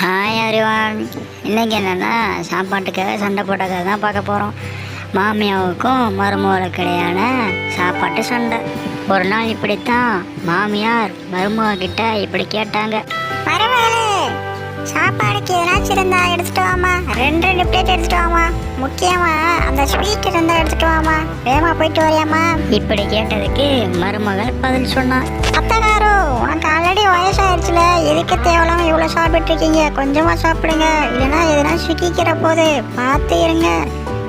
Hi everyone. இன்னைக்கு என்னென்னா சாப்பாட்டுக்காக சண்டை போட்டக்காக தான் பார்க்க போகிறோம். மாமியாவுக்கும் மருமகளுக்கு இடையான சாப்பாட்டு சண்டை. ஒரு நாள் இப்படித்தான் மாமியார் மருமகிட்ட இப்படி கேட்டாங்க. மருமகளே, சாப்பாடுக்கு ஏதாச்சும் இருந்தா எடுத்துட்டு வாமா. ரெண்டு பிளேட் எடுத்துட்டு வாமா. முக்கியமா அந்த ஸ்வீட் இருந்தா எடுத்துட்டு வாமா. வேகமா போயிட்டு வரியாமா. இப்படி கேட்டதுக்கு மருமகள் பதில் சொன்னா, அத்தகாரோ, உனக்கு ஆல்ரெடி வயசாயிருச்சுல, எதுக்கு தேவையில்லாம இவ்வளவு சாப்பிட்டு இருக்கீங்க? கொஞ்சமா சாப்பிடுங்க, இல்லைன்னா எதுனா சுக்கிக்கிற போது பார்த்து இருங்க,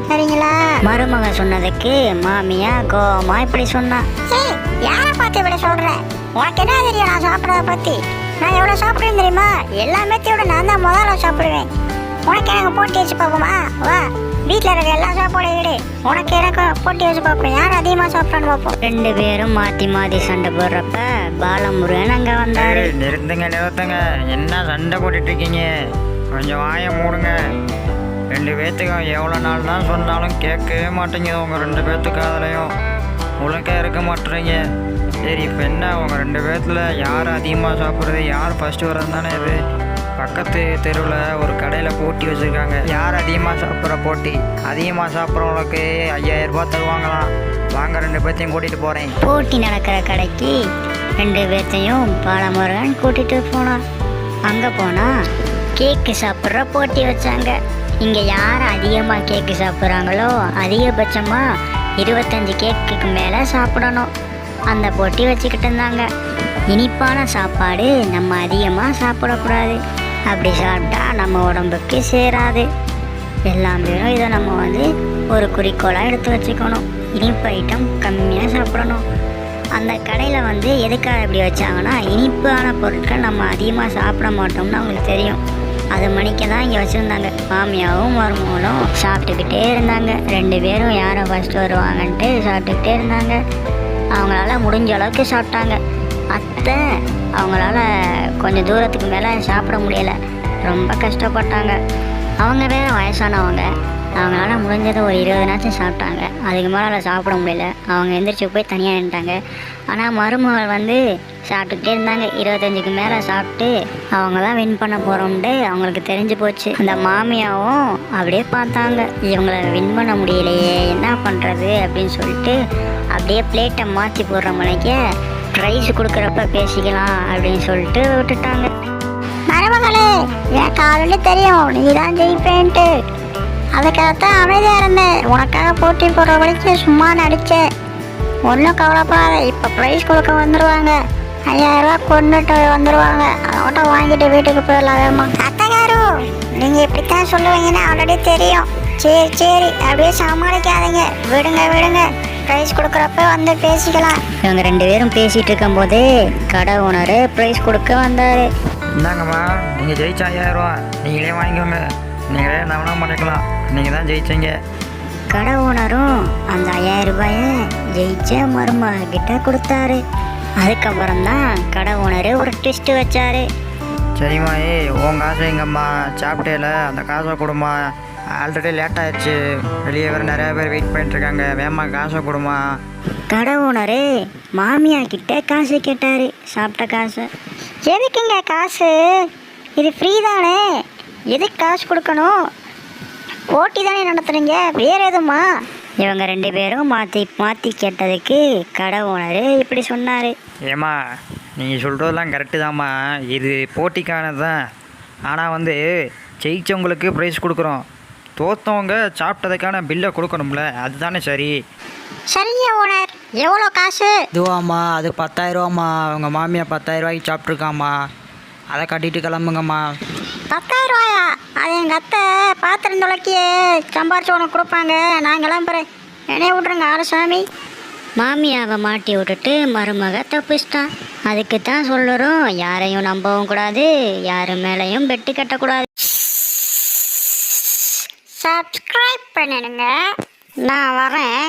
சரிங்களா? மருமக சொன்னதுக்கு மாமியா கோவமா இப்படி சொன்னா, ஏய், யாரை பார்த்து இப்படி சொல்ற? உனக்கு என்ன தெரியும் நான் சாப்பிட்றத பத்தி? நான் எவ்வளவு சாப்பிடுவேன் தெரியுமா? எல்லாமே விட நான் தான் முதல்ல சாப்பிடுவேன். உனக்கு எனக்கு போட்டி வச்சு பார்ப்போமா? வா, வீட்டில் இருக்க எல்லா சாப்பாடையும் விடு, உனக்கு எனக்கு போட்டி வச்சு பார்ப்போம். யார் அதிகமாக சாப்பிட்றான்னு பார்ப்போம். ரெண்டு பேரும் மாற்றி மாற்றி சண்டை போடுறப்ப பாலமுருகன் அங்கே வந்தாரு. நிறுத்துங்க, என்ன சண்டை போட்டுட்டு இருக்கீங்க? கொஞ்சம் வாயை மூடுங்க. ரெண்டு பேர்த்துக்கும் எவ்வளோ நாள் தான் சொன்னாலும் கேட்கவே மாட்டேங்குது. உங்கள் ரெண்டு பேர்த்துக்கு அதுலையும் ஒழுங்கா இருக்க மாட்டுறீங்க. சரி, இப்போ என்ன உங்கள் ரெண்டு பேர்த்தில் யார் அதிகமாக சாப்பிட்றது, யார் ஃபஸ்ட்டு வர்றது தானே இது? பக்கத்து தெருவில் ஒரு கடையில் போட்டி வச்சுருக்காங்க. யார் அதிகமாக சாப்பிட்ற போட்டி. அதிகமாக சாப்பிட்றவங்களுக்கு 5000 ரூபா தருவாங்களாம். வாங்க, ரெண்டு பேர்த்தையும் கூட்டிகிட்டு போகிறேன். போட்டி நடக்கிற கடைக்கு ரெண்டு பேர்த்தையும் பாலமுருகன் கூட்டிகிட்டு போனான். அங்கே போனால் கேக்கு சாப்பிட்ற போட்டி வச்சாங்க. இங்கே யார் அதிகமாக கேக்கு சாப்பிட்றாங்களோ அதிகபட்சமாக 25 கேக்குக்கு மேலே சாப்பிடணும். அந்த போட்டி வச்சுக்கிட்டு இருந்தாங்க. இனிப்பான சாப்பாடு நம்ம அதிகமாக சாப்பிடக்கூடாது. அப்படி சாப்பிட்டா நம்ம உடம்புக்கு சேராது. எல்லாமே இதை நம்ம ஒரு குறிக்கோளாக எடுத்து வச்சுக்கணும். இனிப்பு ஐட்டம் கம்மியாக சாப்பிடணும். அந்த கடையில் எதுக்காக இப்படி வச்சாங்கன்னா, இனிப்பான பொருட்கள் நம்ம அதிகமாக சாப்பிட மாட்டோம்னு அவங்களுக்கு தெரியும். அது மணிக்கு தான் இங்கே வச்சுருந்தாங்க. மாமியாவும் மருமகளும் சாப்பிட்டுக்கிட்டே இருந்தாங்க. ரெண்டு பேரும் யாரை ஃபஸ்ட்டு வருவாங்கன்ட்டு சாப்பிட்டுக்கிட்டே இருந்தாங்க. அவங்களால முடிஞ்ச அளவுக்கு சாப்பிட்டாங்க. அத்தை அவங்களால கொஞ்சம் தூரத்துக்கு மேலே சாப்பிட முடியலை, ரொம்ப கஷ்டப்பட்டாங்க. அவங்க வேறு வயசானவங்க. அவங்களால முடிஞ்சதை ஒரு 20 சாப்பிட்டாங்க. அதுக்கு மேலே சாப்பிட முடியல. அவங்க எந்திரிச்சு போய் தனியாக நின்ட்டாங்க. ஆனால் மருமகள் சாப்பிட்டுக்கிட்டே இருந்தாங்க. 25க்கு மேலே சாப்பிட்டு அவங்க தான் வின் பண்ண போகிறோம்ட்டு அவங்களுக்கு தெரிஞ்சு போச்சு. அந்த மாமியாவும் அப்படியே பார்த்தாங்க, இவங்களை வின் பண்ண முடியலையே, என்ன பண்ணுறது அப்படின்னு சொல்லிட்டு அப்படியே பிளேட்டை மாற்றி போடுற மணிக்கு ப்ரைஸ் கொடுக்குறப்ப பேசிக்கலாம் அப்படின்னு சொல்லிட்டு விட்டுட்டாங்க. மருமகளே, எனக்கு ஆல்ரெடி தெரியும் நீ தான் ஜெயிப்பேன்ட்டு. அதுக்காகத்தான் அமைதியாக இருந்தேன். உனக்காக போட்டி போடுற வரைக்கும் சும்மா நடித்தேன். ஒன்றும் கவலைப்படாத. இப்போ ப்ரைஸ் கொடுக்க வந்துடுவாங்க. 5000 ரூபா கொண்டுட்டு வந்துடுவாங்க. அதோட வாங்கிட்டு வீட்டுக்கு போயிடலாம் வேமா. அத்தகாரு, நீங்கள் இப்படித்தான் சொல்லுவீங்கன்னு ஆல்ரெடி தெரியும். சரி, அப்படியே சமாளிக்காதீங்க. விடுங்க. ப்ரைஸ் கொடுக்குறப்ப பேசிக்கலாம். இவங்க ரெண்டு பேரும் பேசிகிட்டு இருக்கும்போதே கடை ஓனர் ப்ரைஸ் கொடுக்க வந்தார். இந்தாங்கம்மா, நீங்கள் ஜெயிச்சா 5000 ரூபா நீங்களே வாங்கிக்கோங்க. நீங்களே நவனா பண்ணிக்கலாம். நீங்கள் தான் ஜெயிச்சிங்க. கடை ஓனரும் அந்த 5000 ரூபாயை ஜெயிச்ச மருமகிட்ட கொடுத்தாரு. அதுக்கப்புறம் தான் கடை ஓனர் ஒரு டெஸ்ட் வச்சாரு. சரிம்மா, உன் காசு எங்கம்மா? சாப்பிட்டேல, அந்த காசை கொடுமா. ஆல்ரெடி லேட் ஆயிடுச்சு. வெளியே வேறு நிறையா பேர் வெயிட் பண்ணிட்டுருக்காங்க. வேமா காசை கொடுமா. கடை ஓனரு மாமியா கிட்ட காசு கேட்டார். சாப்பிட்ட காசு. எதுக்குங்க காசு? இது ஃப்ரீ தானே, எதுக்கு காசு கொடுக்கணும்? போட்டி தானே நடத்துறீங்க, வேறு எதுமா? இவங்க ரெண்டு பேரும் மாற்றி கேட்டதுக்கு கடை ஓனர் இப்படி சொன்னார். ஏம்மா, நீங்கள் சொல்கிறதெல்லாம் கரெக்டு தாம்மா. இது போட்டிக்கானது தான். ஆனால் ஜெயிச்சவங்களுக்கு ப்ரைஸ் கொடுக்குறோம். தோற்றவங்க சாப்பிட்டதுக்கான பில்லை கொடுக்கணும்ல, அதுதானே சரி. சரிங்க ஓனர், எவ்வளோ காசு? இதுவாம்மா, அது 10000 ரூபாம்மா. அவங்க மாமியா 10000 ரூபாய்க்கு சாப்பிட்ருக்காம்மா. அதை கட்டிட்டு கிளம்புங்கம்மா. 10000 ரூபாயா? அது எங்கள் அத்தை பாத்திரம் துளக்கியே சம்பாரிச்சு உனக்கு கொடுப்பாங்க. நான் கிளம்புறேன், என்னைய விட்ருங்க ஆலசாமி. மாமியாவை மாட்டி விட்டுட்டு மருமக தப்பிச்சிட்டான். அதுக்கு தான் சொல்லுறோம், யாரையும் நம்பவும் கூடாது, யாரு மேலேயும் பெட்டு கட்டக்கூடாது. சப்ஸ்கிரைப் பண்ணிடுங்க. நான் வரேன்.